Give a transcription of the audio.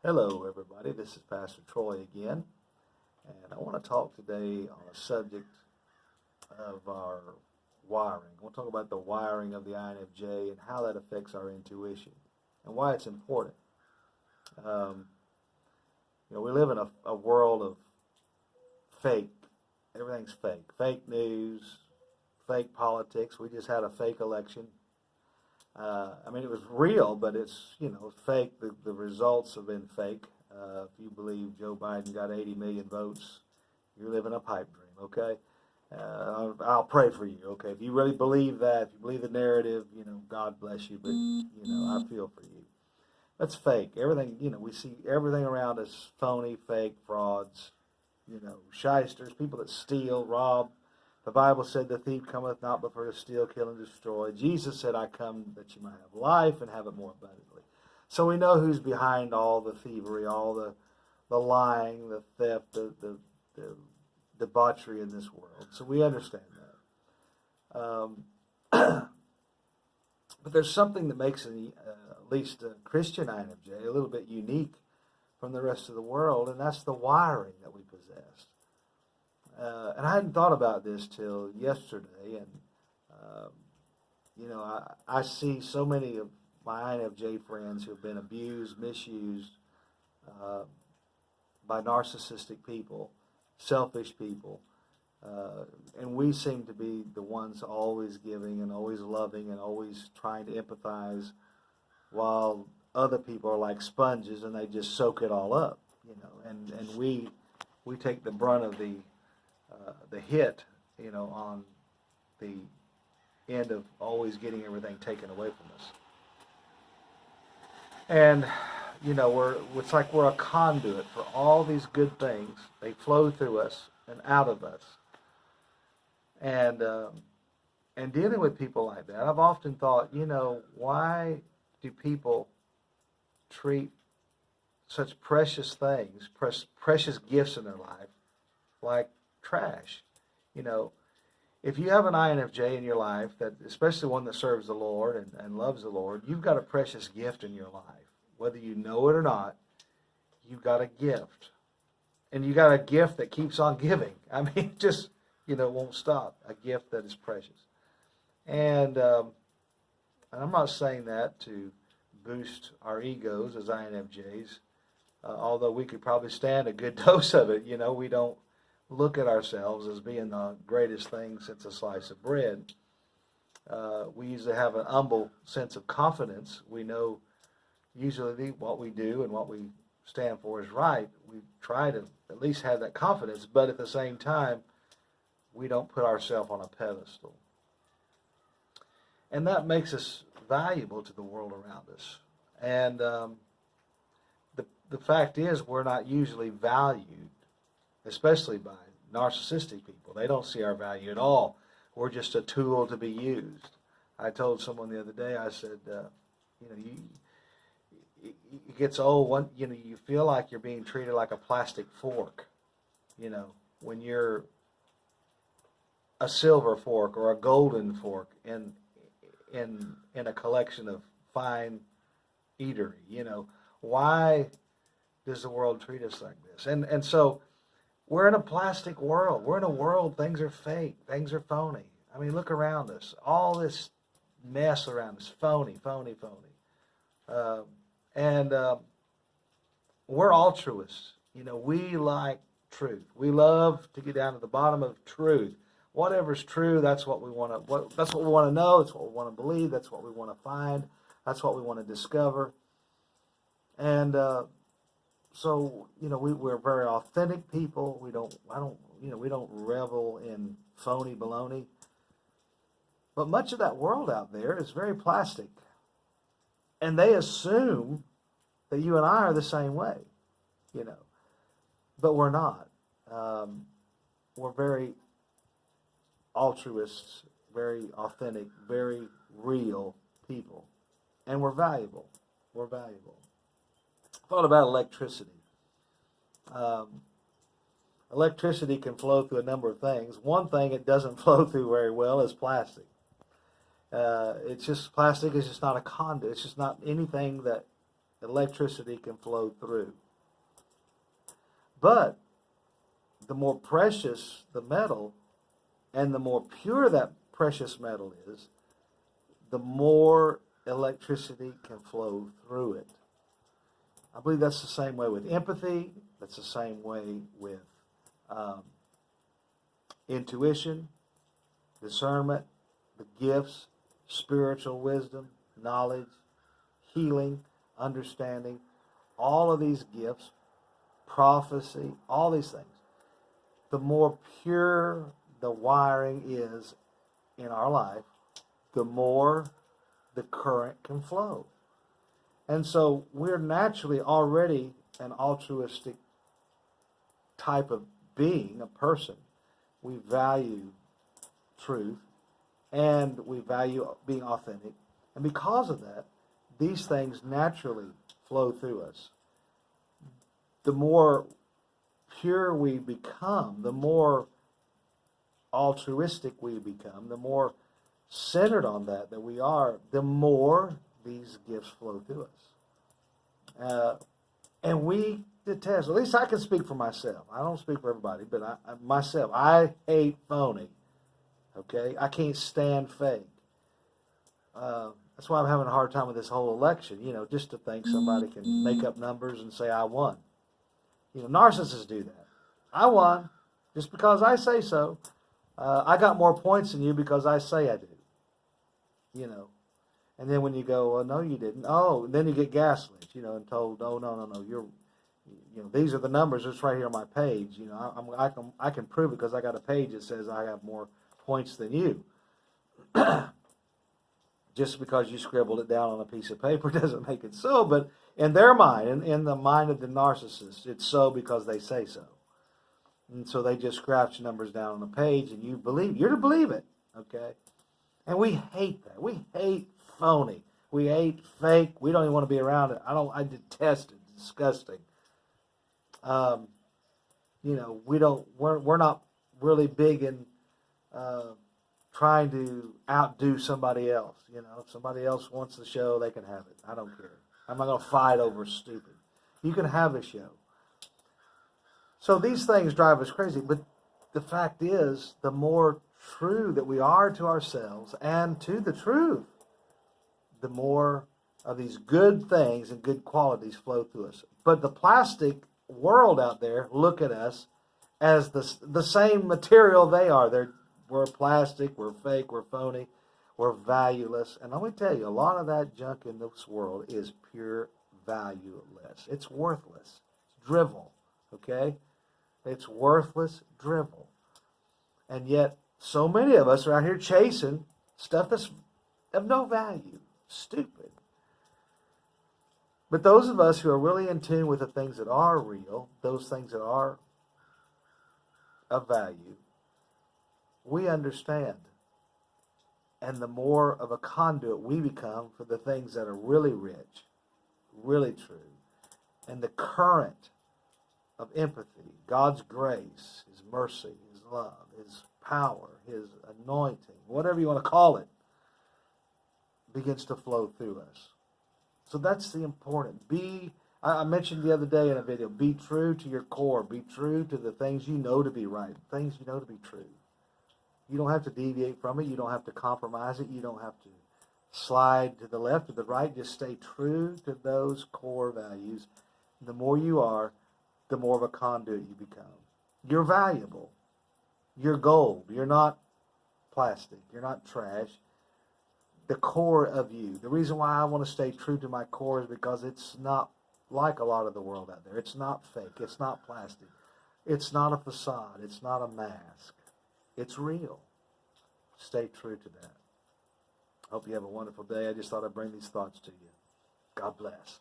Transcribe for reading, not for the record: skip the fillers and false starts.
Hello, everybody. This is Pastor Troy again, and I want to talk today on a subject of our wiring. I want to talk about the wiring of the INFJ and how that affects our intuition and why it's important. Um, we live in a world of fake. Everything's fake. Fake news, fake politics. We just had a fake election. It was real, but it's, fake. The results have been fake. If you believe Joe Biden got 80 million votes, you're living a pipe dream, okay? I'll pray for you, okay? If you really believe that, if you believe the narrative, God bless you, but, I feel for you. That's fake. Everything, we see everything around us phony, fake, frauds, shysters, people that steal, rob. The Bible said the thief cometh not but for to steal, kill, and destroy. Jesus said, I come that you might have life and have it more abundantly. So we know who's behind all the thievery, all the lying, the theft, the debauchery in this world. So we understand that. But there's something that makes at least a Christian INFJ a little bit unique from the rest of the world, and that's the wiring that we possess. And I hadn't thought about this till yesterday, and I see so many of my INFJ friends who have been abused, misused by narcissistic people, selfish people, and we seem to be the ones always giving and always loving and always trying to empathize, while other people are like sponges and they just soak it all up, and we take the brunt of the hit, on the end of always getting everything taken away from us. And, it's like we're a conduit for all these good things. They flow through us and out of us. And dealing with people like that, I've often thought, why do people treat such precious things, precious gifts in their life, like trash? If you have an INFJ in your life, that especially one that serves the Lord and loves the Lord, you've got a precious gift in your life. Whether you know it or not, you've got a gift. And you got a gift that keeps on giving. Just, won't stop. A gift that is precious. And I'm not saying that to boost our egos as INFJs, although we could probably stand a good dose of it. We don't look at ourselves as being the greatest thing since a slice of bread. We usually have an humble sense of confidence. We know usually what we do and what we stand for is right. We try to at least have that confidence, but at the same time, we don't put ourselves on a pedestal. And that makes us valuable to the world around us. And the fact is, we're not usually valued, especially by narcissistic people. They don't see our value at all. We're just a tool to be used. I told someone the other day, I said, it gets old. You feel like you're being treated like a plastic fork, when you're a silver fork or a golden fork in a collection of fine eatery. Why does the world treat us like this? And so we're in a plastic world. We're in a world, things are fake. Things are phony. Look around us. All this mess around us, phony. We're altruists. We like truth. We love to get down to the bottom of truth. Whatever's true, that's what we want to. That's what we want to know. That's what we want to believe. That's what we want to find. That's what we want to discover. And so we're very authentic people. We don't revel in phony baloney. But much of that world out there is very plastic, and they assume that you and I are the same way, but we're not. We're very altruists, very authentic, very real people, and we're valuable. We're valuable. I thought about electricity. Electricity can flow through a number of things. One thing it doesn't flow through very well is plastic. Plastic is just not a conduit. It's just not anything that electricity can flow through. But the more precious the metal and the more pure that precious metal is, the more electricity can flow through it. I believe that's the same way with empathy. That's the same way with intuition, discernment, the gifts, spiritual wisdom, knowledge, healing, understanding, all of these gifts, prophecy, all these things. The more pure the wiring is in our life, the more the current can flow. And so we're naturally already an altruistic type of being, a person. We value truth and we value being authentic. And because of that, these things naturally flow through us. The more pure we become, the more altruistic we become, the more centered on that we are, the more these gifts flow through us. And we detest, at least I can speak for myself. I don't speak for everybody, but myself, I hate phony. Okay? I can't stand fake. That's why I'm having a hard time with this whole election, just to think somebody can make up numbers and say I won. Narcissists do that. I won just because I say so. I got more points than you because I say I do. And then when you go, well, no, you didn't. Oh, then you get gaslit, and told, oh, no, these are the numbers. It's right here on my page. I can prove it because I got a page that says I have more points than you. Just because you scribbled it down on a piece of paper doesn't make it so. But in their mind, in the mind of the narcissist, it's so because they say so. And so they just scratch numbers down on a page, and you're to believe it, okay? And we hate that. We hate phony. We hate fake. We don't even want to be around it. I detest it. It's disgusting. We're not really big in trying to outdo somebody else. If somebody else wants the show, they can have it. I don't care. I'm not going to fight over stupid. You can have the show. So these things drive us crazy. But the fact is, the more true that we are to ourselves and to the truth, the more of these good things and good qualities flow through us. But the plastic world out there look at us as the same material they are. We're plastic, we're fake, we're phony, we're valueless. And let me tell you, a lot of that junk in this world is pure valueless. It's worthless. It's drivel, okay? It's worthless drivel. And yet, so many of us are out here chasing stuff that's of no value. Stupid. But those of us who are really in tune with the things that are real, those things that are of value, we understand. And the more of a conduit we become for the things that are really rich, really true, and the current of empathy, God's grace, His mercy, His love, His power, His anointing, whatever you want to call it, begins to flow through us. So that's the important. I mentioned the other day in a video, be true to your core. Be true to the things you know to be right, things you know to be true. You don't have to deviate from it. You don't have to compromise it. You don't have to slide to the left or the right. Just stay true to those core values. The more you are, the more of a conduit you become. You're valuable. You're gold. You're not plastic. You're not trash. The core of you. The reason why I want to stay true to my core is because it's not like a lot of the world out there. It's not fake. It's not plastic. It's not a facade. It's not a mask. It's real. Stay true to that. Hope you have a wonderful day. I just thought I'd bring these thoughts to you. God bless.